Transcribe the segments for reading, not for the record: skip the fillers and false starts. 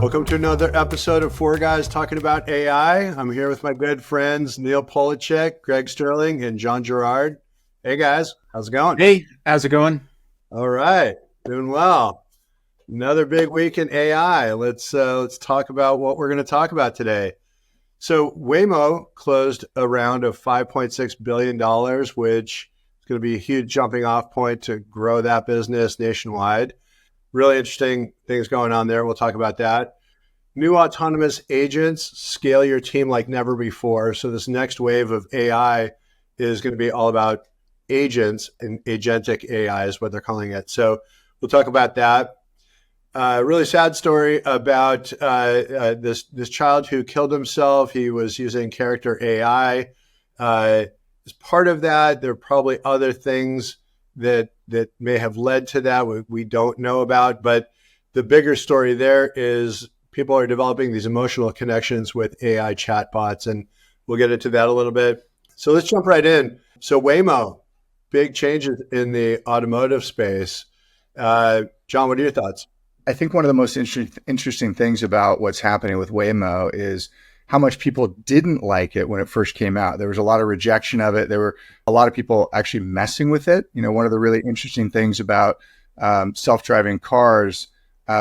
Welcome to another episode of Four Guys Talking About AI. I'm here with my good friends, Neil Polachek, Greg Sterling, and John Gerard. Hey guys, how's it going? Hey, how's it going? All right, doing well. Another big week in AI. Let's talk about what we're going to talk about today. So Waymo closed a round of $5.6 billion, which is going to be a huge jumping off point to grow that business nationwide. Really interesting things going on there. We'll talk about that. New autonomous agents scale your team like never before. So this next wave of AI is going to be all about agents, and agentic AI is what they're calling it. So we'll talk about that. Really sad story about this child who killed himself. He was using Character.AI. As part of that, there are probably other things that may have led to that we don't know about. But the bigger story there is people are developing these emotional connections with AI chatbots, and we'll get into that a little bit. So let's jump right in. So Waymo, big changes in the automotive space. John, what are your thoughts? I think one of the most interesting things about what's happening with Waymo is how much people didn't like it when it first came out. There was a lot of rejection of it. There were a lot of people actually messing with it. You know, one of the really interesting things about self-driving cars,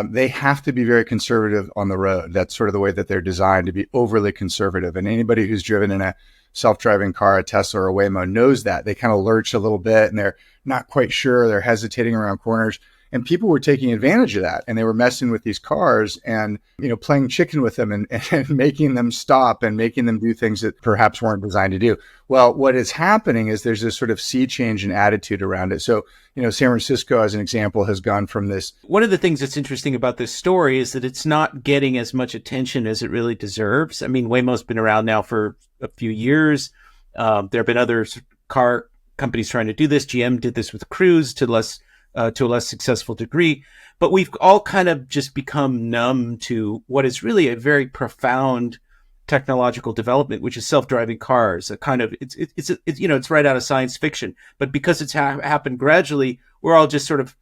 they have to be very conservative on the road. That's sort of the way that they're designed, to be overly conservative. And anybody who's driven in a self-driving car, a Tesla or a Waymo, knows that. They kind of lurch a little bit and they're not quite sure. They're hesitating around corners. And people were taking advantage of that, and they were messing with these cars and, you know, playing chicken with them and making them stop and making them do things that perhaps weren't designed to do. Well, what is happening is there's this sort of sea change in attitude around it. So, you know, San Francisco, as an example, has gone from this. One of the things that's interesting about this story is that it's not getting as much attention as it really deserves. I mean, Waymo's been around now for a few years. There have been other car companies trying to do this. GM did this with Cruise to a less successful degree, but we've all kind of just become numb to what is really a very profound technological development, which is self-driving cars. A kind of it's right out of science fiction, but because it's happened gradually, we're all just sort of,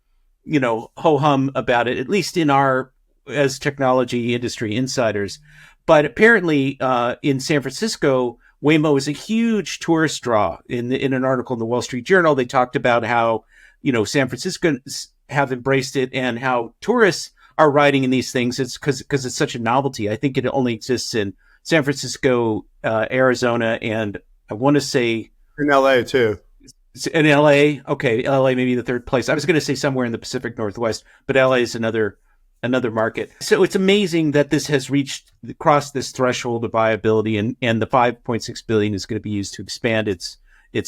you know, ho-hum about it, at least in our as technology industry insiders. But apparently, in San Francisco, Waymo is a huge tourist draw. In an article in the Wall Street Journal, they talked about how, you know, San Franciscans have embraced it and how tourists are riding in these things. It's because it's such a novelty. I think it only exists in San Francisco, Arizona, and I want to say in LA too. In LA, okay, LA maybe the third place. I was going to say somewhere in the Pacific Northwest, but LA is another market. So it's amazing that this has crossed this threshold of viability, and the $5.6 billion is going to be used to expand its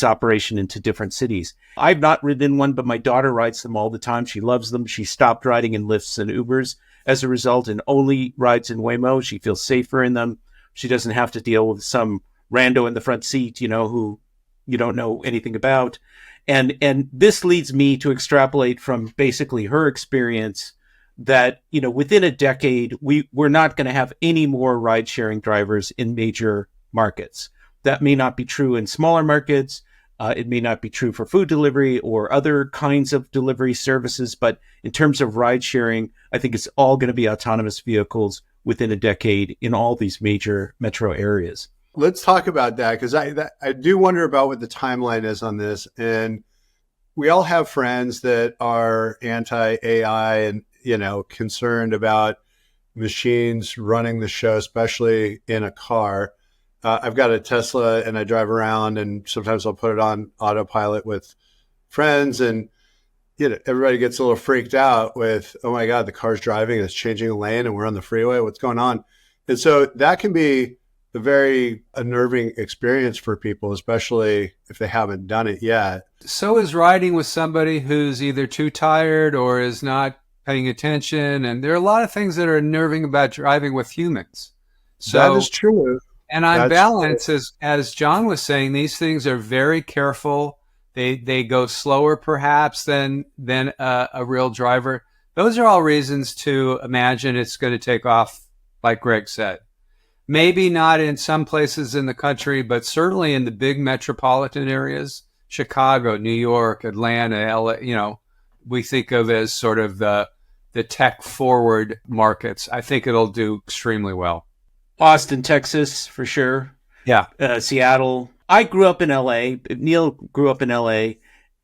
operation into different cities. I've not ridden one, but my daughter rides them all the time. She loves them. She stopped riding in Lyfts and Ubers as a result and only rides in Waymo. She feels safer in them. She doesn't have to deal with some rando in the front seat, you know, who you don't know anything about. And this leads me to extrapolate from basically her experience that, you know, within a decade, we're not going to have any more ride-sharing drivers in major markets. That may not be true in smaller markets. It may not be true for food delivery or other kinds of delivery services. But in terms of ride sharing, I think it's all going to be autonomous vehicles within a decade in all these major metro areas. Let's talk about that, because I do wonder about what the timeline is on this. And we all have friends that are anti-AI and, you know, concerned about machines running the show, especially in a car. I've got a Tesla and I drive around, and sometimes I'll put it on autopilot with friends, and, you know, everybody gets a little freaked out with, oh my God, the car's driving, it's changing a lane and we're on the freeway. What's going on? And so that can be a very unnerving experience for people, especially if they haven't done it yet. So is riding with somebody who's either too tired or is not paying attention. And there are a lot of things that are unnerving about driving with humans. So that is true. And on balance, as John was saying, these things are very careful. They go slower perhaps than a real driver. Those are all reasons to imagine it's going to take off, like Greg said. Maybe not in some places in the country, but certainly in the big metropolitan areas, Chicago, New York, Atlanta, LA, you know, we think of as sort of the the tech forward markets. I think it'll do extremely well. Austin, Texas, for sure. Yeah. Seattle. I grew up in LA. Neil grew up in LA,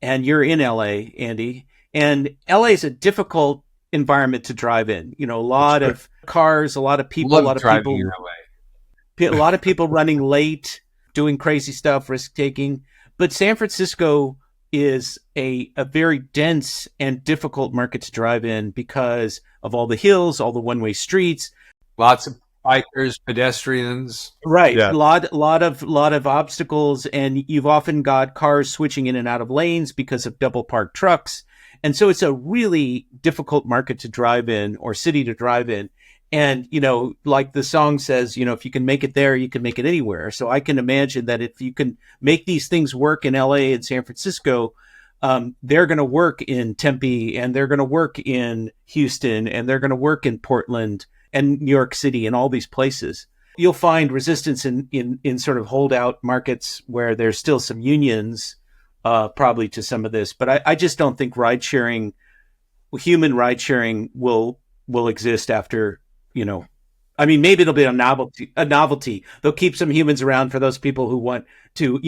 and you're in LA, Andy. And LA is a difficult environment to drive in. A lot of cars, a lot of people, Love a lot of driving people, in LA. a lot of people running late, doing crazy stuff, risk taking. But San Francisco is a very dense and difficult market to drive in because of all the hills, all the one-way streets. Lots of bikers, pedestrians. Right. Yeah. Lot of obstacles, and you've often got cars switching in and out of lanes because of double parked trucks. And so it's a really difficult market to drive in, or city to drive in. And, like the song says, if you can make it there, you can make it anywhere. So I can imagine that if you can make these things work in LA and San Francisco, they're going to work in Tempe, and they're going to work in Houston, and they're going to work in Portland and New York City and all these places. You'll find resistance in sort of holdout markets where there's still some unions, probably, to some of this. But I just don't think human ride sharing will exist after, maybe it'll be a novelty. They'll keep some humans around for those people who want to,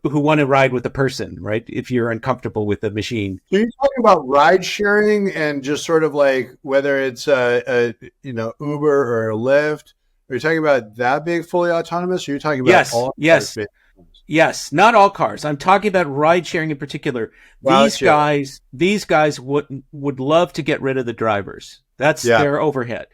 who want to ride with a person, right? If you're uncomfortable with the machine. So you're talking about ride sharing and just sort of like whether it's Uber or a Lyft. Are you talking about that being fully autonomous? Or are you talking about Yes. Yes, not all cars. I'm talking about ride sharing in particular. These guys would love to get rid of the drivers. That's their overhead.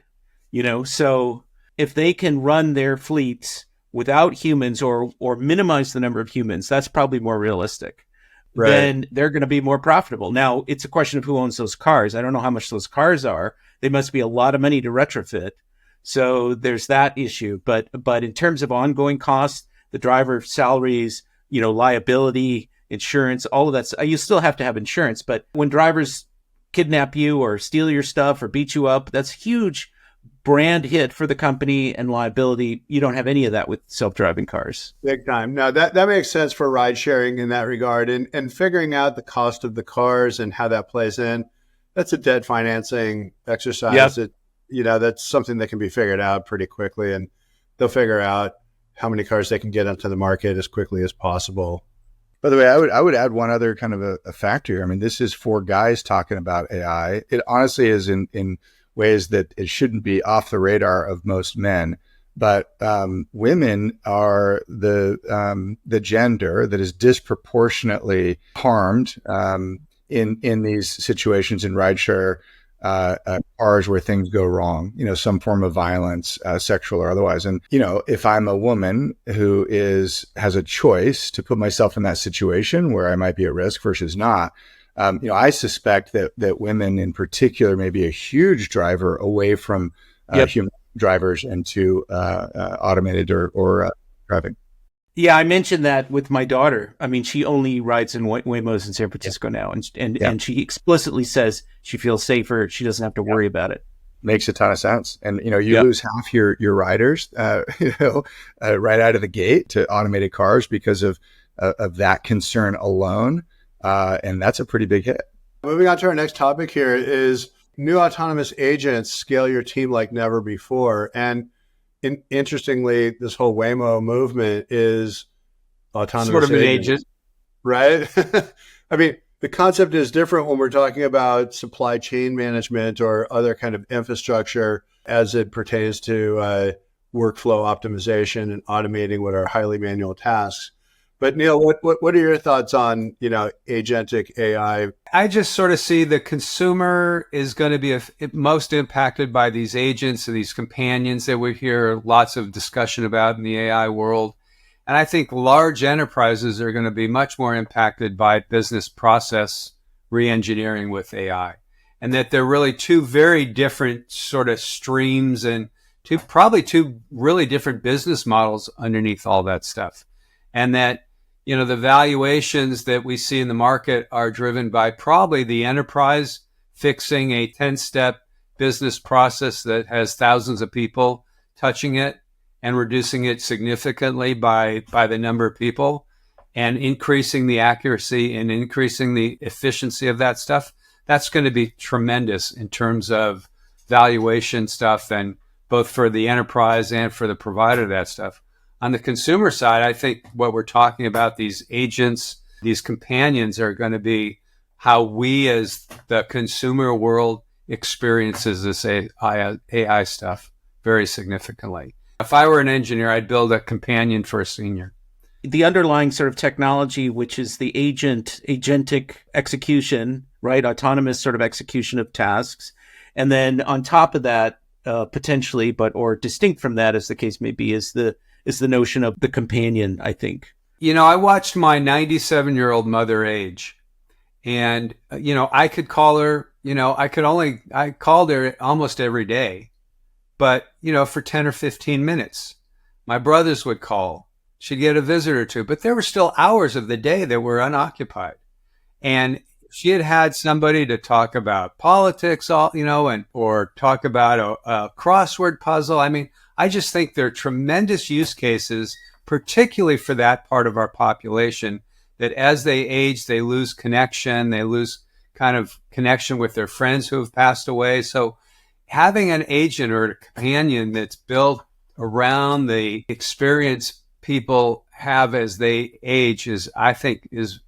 So if they can run their fleets without humans, or minimize the number of humans, that's probably more realistic. Right. Then they're going to be more profitable. Now, it's a question of who owns those cars. I don't know how much those cars are. They must be a lot of money to retrofit. So there's that issue. But in terms of ongoing costs, the driver salaries, liability, insurance, all of that, you still have to have insurance. But when drivers kidnap you or steal your stuff or beat you up, that's huge brand hit for the company and liability. You don't have any of that with self-driving cars. Big time. No, that makes sense for ride sharing in that regard. And figuring out the cost of the cars and how that plays in, that's a debt financing exercise. Yep. That's something that can be figured out pretty quickly, and they'll figure out how many cars they can get onto the market as quickly as possible. By the way, I would add one other kind of a factor here. I mean, this is four guys talking about AI. It honestly is in ways that it shouldn't be off the radar of most men. But women are the gender that is disproportionately harmed in these situations in rideshare cars where things go wrong, some form of violence, sexual or otherwise. And, if I'm a woman who has a choice to put myself in that situation where I might be at risk versus not, I suspect that women in particular may be a huge driver away from human drivers into automated or driving. Yeah, I mentioned that with my daughter. I mean, she only rides in Waymos in San Francisco now, and she explicitly says she feels safer. She doesn't have to worry about it. Makes a ton of sense. And you lose half your riders, right out of the gate to automated cars because of that concern alone, and that's a pretty big hit. Moving on to our next topic here is new autonomous agents scale your team like never before, and interestingly, this whole Waymo movement is autonomous sort of an agent, right? I mean, the concept is different when we're talking about supply chain management or other kind of infrastructure as it pertains to workflow optimization and automating what are highly manual tasks. But Neil, what are your thoughts on, agentic AI? I just sort of see the consumer is going to be most impacted by these agents and these companions that we hear lots of discussion about in the AI world. And I think large enterprises are going to be much more impacted by business process reengineering with AI. And that they're really two very different sort of streams and probably two really different business models underneath all that stuff. And that the valuations that we see in the market are driven by probably the enterprise fixing a 10-step business process that has thousands of people touching it and reducing it significantly by the number of people and increasing the accuracy and increasing the efficiency of that stuff. that's going to be tremendous in terms of valuation stuff, and both for the enterprise and for the provider of that stuff. On the consumer side, I think what we're talking about, these agents, these companions, are going to be how we as the consumer world experiences this AI stuff very significantly. If I were an engineer, I'd build a companion for a senior. The underlying sort of technology, which is the agentic execution, right? Autonomous sort of execution of tasks. And then on top of that, potentially, or distinct from that, as the case may be, is the notion of the companion, I think. I watched my 97-year-old mother age, and, I could call her, I called her almost every day, but, for 10 or 15 minutes. My brothers would call. She'd get a visit or two, but there were still hours of the day that were unoccupied. And she had somebody to talk about politics, or talk about a crossword puzzle. I mean, I just think there are tremendous use cases, particularly for that part of our population, that as they age, they lose connection. They lose kind of connection with their friends who have passed away. So having an agent or a companion that's built around the experience people have as they age I think is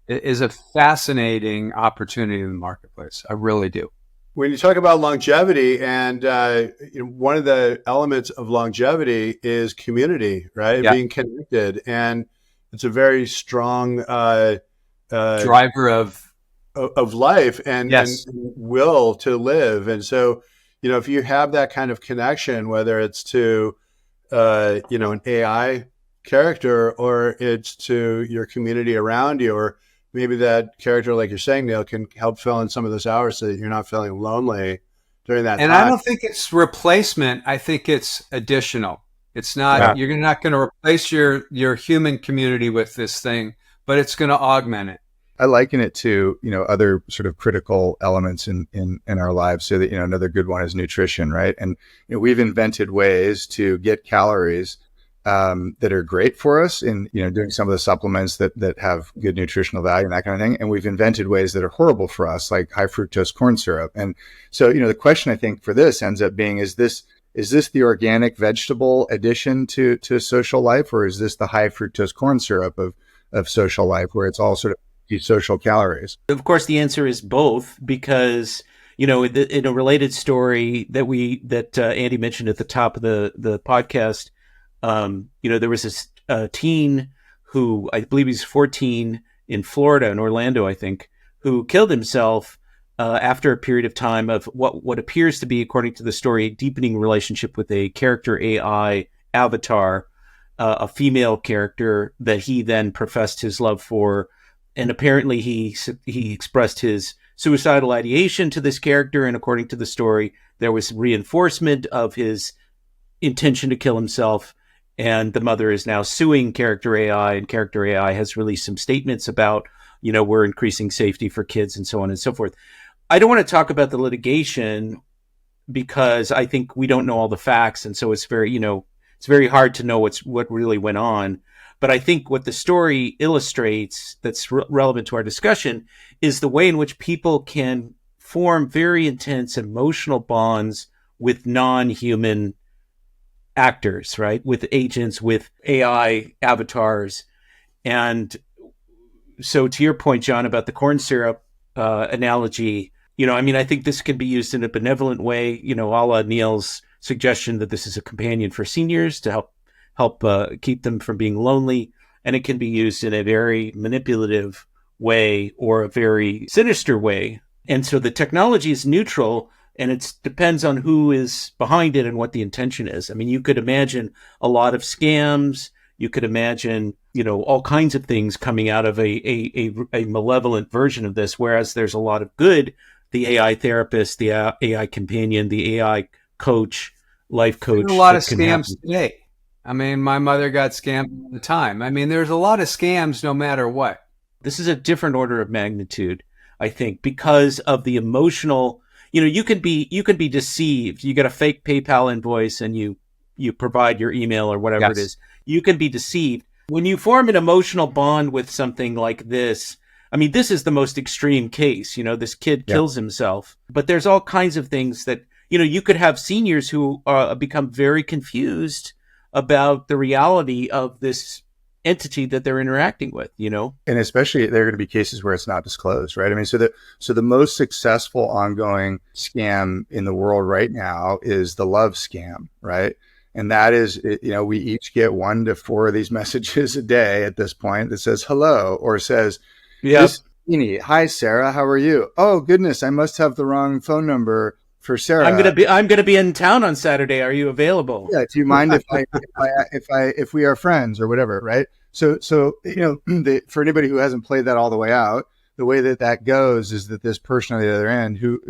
a fascinating opportunity in the marketplace. I really do. When you talk about longevity, and one of the elements of longevity is community, right? Yeah. Being connected, and it's a very strong driver of life and, yes. and will to live. And so, if you have that kind of connection, whether it's to an AI character, or it's to your community around you, or maybe that character, like you're saying, Neil, can help fill in some of those hours so that you're not feeling lonely during that and time. I don't think it's replacement. I think it's additional. It's not, You're not going to replace your human community with this thing, but it's going to augment it. I liken it to, other sort of critical elements in our lives. So that, another good one is nutrition, right? And we've invented ways to get calories that are great for us in, doing some of the supplements that have good nutritional value and that kind of thing. And we've invented ways that are horrible for us, like high fructose corn syrup. And so, the question I think for this ends up being, is this the organic vegetable addition to social life, or is this the high fructose corn syrup of social life, where it's all sort of these social calories? Of course, the answer is both, because, in a related story that Andy mentioned at the top of the podcast, there was this teen who, I believe he's 14, in Florida, in Orlando, I think, who killed himself after a period of time of what appears to be, according to the story, a deepening relationship with a character AI avatar, a female character that he then professed his love for. And apparently he expressed his suicidal ideation to this character. And according to the story, there was reinforcement of his intention to kill himself. And the mother is now suing Character AI, and Character AI has released some statements about, we're increasing safety for kids and so on and so forth. I don't want to talk about the litigation because I think we don't know all the facts. And so it's very hard to know what really went on. But I think what the story illustrates that's relevant to our discussion is the way in which people can form very intense emotional bonds with non-human actors, right? With agents, with AI avatars. And so to your point, John, about the corn syrup analogy, I think this can be used in a benevolent way, a la Neil's suggestion that this is a companion for seniors to help keep them from being lonely. And it can be used in a very manipulative way or a very sinister way. And so the technology is neutral, and it depends on who is behind it and what the intention is. I mean, you could imagine a lot of scams. You could imagine, all kinds of things coming out of a malevolent version of this, whereas there's a lot of good. The AI therapist, the AI companion, the AI coach, life coach. There's a lot of scams today. I mean, my mother got scammed all the time. I mean, there's a lot of scams no matter what. This is a different order of magnitude, I think, because of the emotional, you can be deceived. You get a fake PayPal invoice and you provide your email or whatever it is. You can be deceived. When you form an emotional bond with something like this, I mean, this is the most extreme case. This kid kills himself, but there's all kinds of things that, you could have seniors who become very confused about the reality of this entity that they're interacting with, And especially there are going to be cases where it's not disclosed, right? I mean, so the most successful ongoing scam in the world right now is the love scam, right? And that is, we each get 1 to 4 of these messages a day at this point that says hello, or says, "This is hi, Sarah, how are you? Oh goodness, I must have the wrong phone number for Sarah. I'm gonna be in town on Saturday. Are you available? Yeah, do you mind if we are friends or whatever?" Right. So for anybody who hasn't played that all the way out, the way that goes is that this person on the other end, who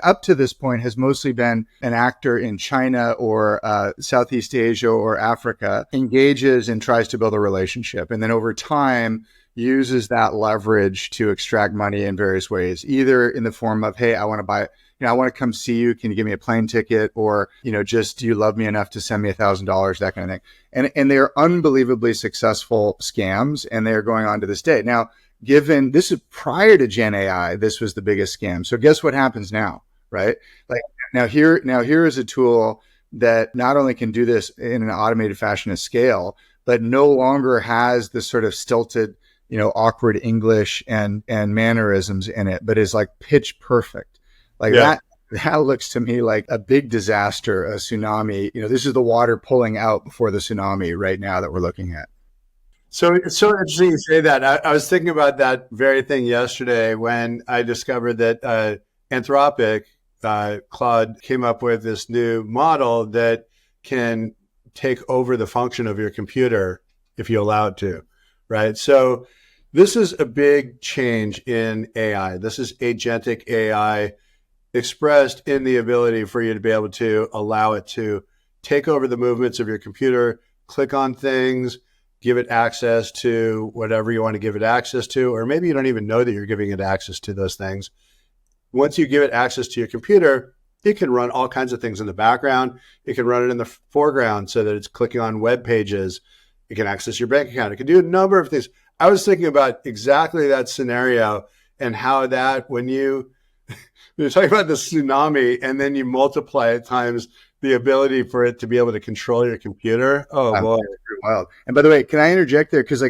up to this point has mostly been an actor in China or Southeast Asia or Africa, engages and tries to build a relationship, and then over time uses that leverage to extract money in various ways, either in the form of, "Hey, I want to buy, I want to come see you. Can you give me a plane ticket?" Or, just, "Do you love me enough to send me $1,000?" That kind of thing. And they are unbelievably successful scams, and they are going on to this day. Now, given this is prior to Gen AI, this was the biggest scam. So guess what happens now, right? Like now here is a tool that not only can do this in an automated fashion at scale, but no longer has this sort of stilted, awkward English and mannerisms in it, but is like pitch perfect. Like that looks to me like a big disaster, a tsunami. This is the water pulling out before the tsunami right now that we're looking at. So it's so interesting you say that. I was thinking about that very thing yesterday when I discovered that Anthropic, Claude, came up with this new model that can take over the function of your computer if you allow it to, right? So this is a big change in AI. This is agentic AI expressed in the ability for you to be able to allow it to take over the movements of your computer, click on things, give it access to whatever you want to give it access to, or maybe you don't even know that you're giving it access to those things. Once you give it access to your computer, it can run all kinds of things in the background. It can run it in the foreground so that it's clicking on web pages. It can access your bank account. It can do a number of things. I was thinking about exactly that scenario and how that when you're talking about the tsunami and then you multiply it times the ability for it to be able to control your computer. Oh, boy. Wild. And by the way, can I interject there? Because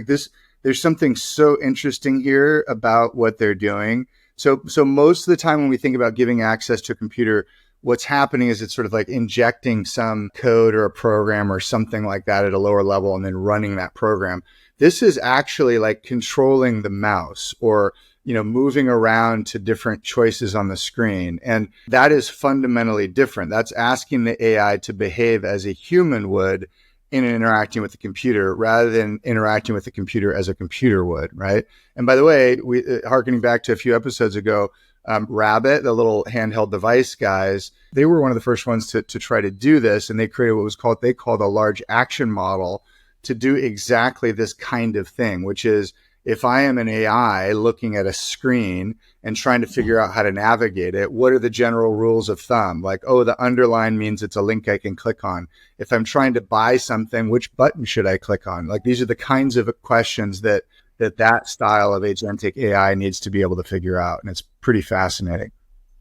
there's something so interesting here about what they're doing. So most of the time when we think about giving access to a computer, what's happening is it's sort of like injecting some code or a program or something like that at a lower level and then running that program. This is actually like controlling the mouse or moving around to different choices on the screen. And that is fundamentally different. That's asking the AI to behave as a human would in interacting with the computer rather than interacting with the computer as a computer would, right? And by the way, harkening back to a few episodes ago, Rabbit, the little handheld device guys, they were one of the first ones to try to do this. And they created what they called a large action model to do exactly this kind of thing, which is, if I am an AI looking at a screen and trying to figure out how to navigate it, what are the general rules of thumb? Like, oh, the underline means it's a link I can click on. If I'm trying to buy something, which button should I click on? Like, these are the kinds of questions that style of agentic AI needs to be able to figure out. And it's pretty fascinating.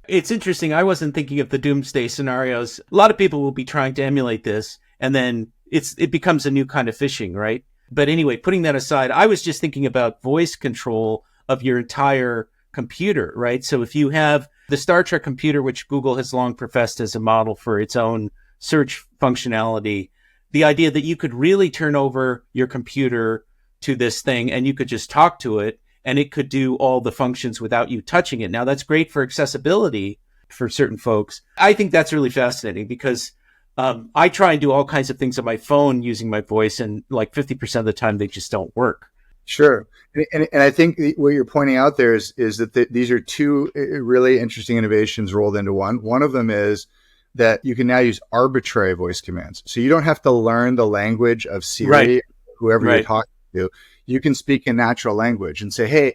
It's interesting. I wasn't thinking of the doomsday scenarios. A lot of people will be trying to emulate this, and then it becomes a new kind of phishing, right? But anyway, putting that aside, I was just thinking about voice control of your entire computer, right? So if you have the Star Trek computer, which Google has long professed as a model for its own search functionality, the idea that you could really turn over your computer to this thing and you could just talk to it and it could do all the functions without you touching it. Now, that's great for accessibility for certain folks. I think that's really fascinating because I try and do all kinds of things on my phone using my voice, and like 50% of the time they just don't work. Sure. And I think what you're pointing out there is that these are two really interesting innovations rolled into one. One of them is that you can now use arbitrary voice commands. So you don't have to learn the language of Siri, right, whoever you're talking to. You can speak in natural language and say, hey,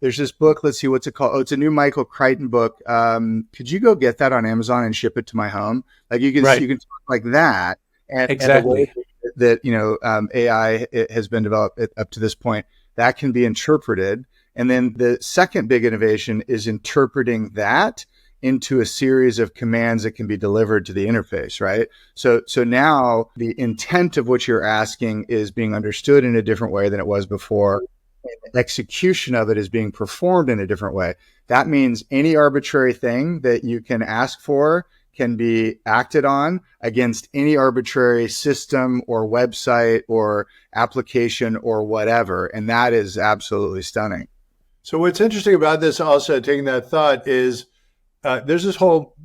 there's this book. Let's see, what's it called? Oh, it's a new Michael Crichton book. Could you go get that on Amazon and ship it to my home? Like you can talk like that. And, exactly. And the way that AI has been developed up to this point, that can be interpreted And then the second big innovation is interpreting that into a series of commands that can be delivered to the interface, right? So now the intent of what you're asking is being understood in a different way than it was before. And the execution of it is being performed in a different way. That means any arbitrary thing that you can ask for can be acted on against any arbitrary system or website or application or whatever. And that is absolutely stunning. So what's interesting about this also, taking that thought, is there's this whole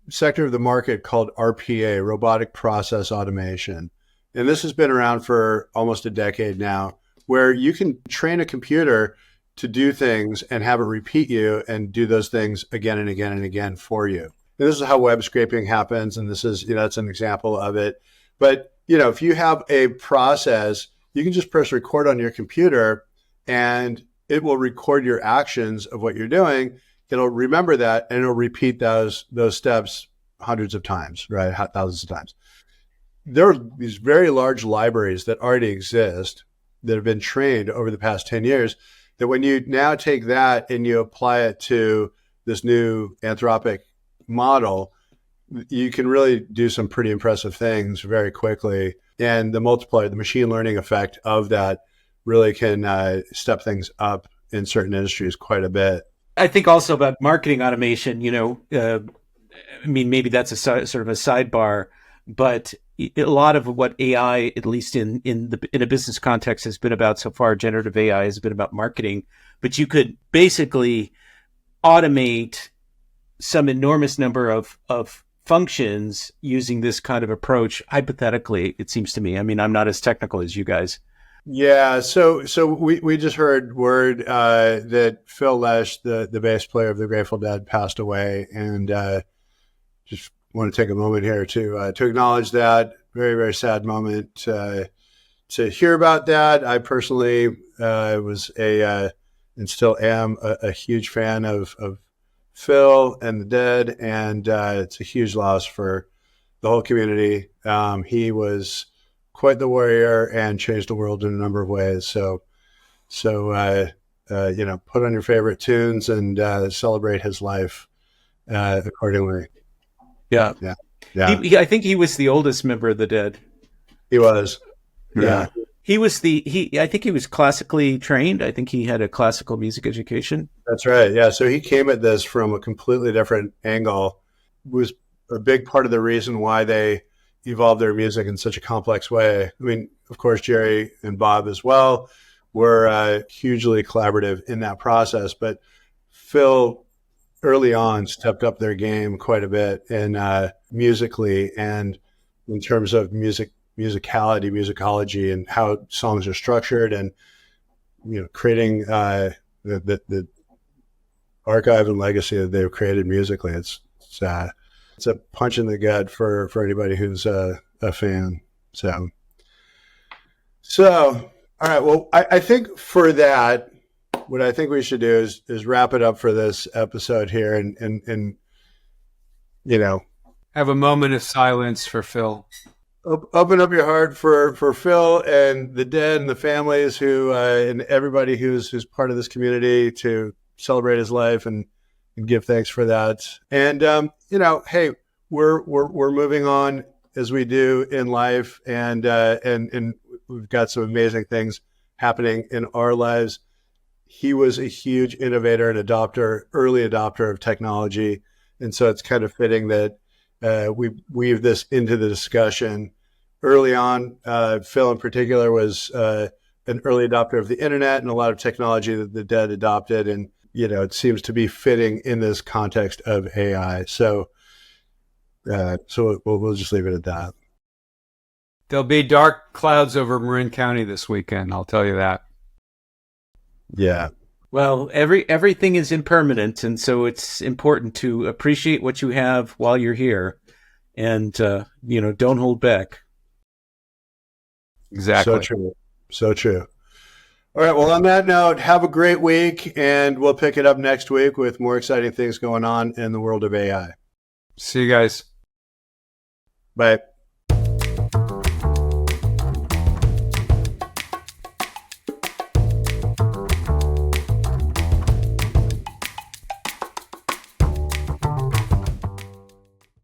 sector of the market called RPA, robotic process automation. And this has been around for almost a decade now, where you can train a computer to do things and have it repeat you and do those things again and again and again for you. And this is how web scraping happens. And this is, that's an example of it. But, if you have a process, you can just press record on your computer and it will record your actions of what you're doing. It'll remember that and it'll repeat those steps hundreds of times, right? Thousands of times. There are these very large libraries that already exist that have been trained over the past 10 years that when you now take that and you apply it to this new Anthropic model, you can really do some pretty impressive things very quickly. And the multiplier, the machine learning effect of that really can step things up in certain industries quite a bit. I think also about marketing automation, maybe that's a sort of a sidebar, but a lot of what AI, at least in a business context, has been about so far, generative AI has been about marketing, but you could basically automate some enormous number of functions using this kind of approach. Hypothetically, it seems to me. I mean, I'm not as technical as you guys. Yeah, so we just heard word that Phil Lesh, the bass player of the Grateful Dead, passed away, and just want to take a moment here to acknowledge that. Very, very sad moment to hear about that. I personally was and still am a huge fan of Phil and the Dead, and it's a huge loss for the whole community. He was quite the warrior and changed the world in a number of ways. So put on your favorite tunes and celebrate his life accordingly. Yeah. I think he was the oldest member of the Dead. He was. Yeah. I think he was classically trained. I think he had a classical music education. That's right. Yeah. So he came at this from a completely different angle. It was a big part of the reason why they evolved their music in such a complex way. I mean, of course, Jerry and Bob as well were hugely collaborative in that process, but Phil early on stepped up their game quite a bit in musically and in terms of musicality, musicology, and how songs are structured, and creating the archive and legacy that they've created musically. It's a punch in the gut for anybody who's a fan. So all right. Well, I think for that, what I think we should do is wrap it up for this episode here, and have a moment of silence for Phil. Open up your heart for Phil and the Dead and the families who and everybody who's part of this community, to celebrate his life and give thanks for that. And hey, we're moving on as we do in life, and we've got some amazing things happening in our lives. He was a huge innovator and early adopter of technology, and so it's kind of fitting that we weave this into the discussion. Early on, Phil in particular was an early adopter of the internet and a lot of technology that the Dead adopted, and it seems to be fitting in this context of AI. So we'll just leave it at that. There'll be dark clouds over Marin County this weekend, I'll tell you that. Yeah. Well, everything is impermanent, and so it's important to appreciate what you have while you're here, and don't hold back. Exactly. So true. All right. Well, on that note, have a great week, and we'll pick it up next week with more exciting things going on in the world of AI. See you guys. Bye.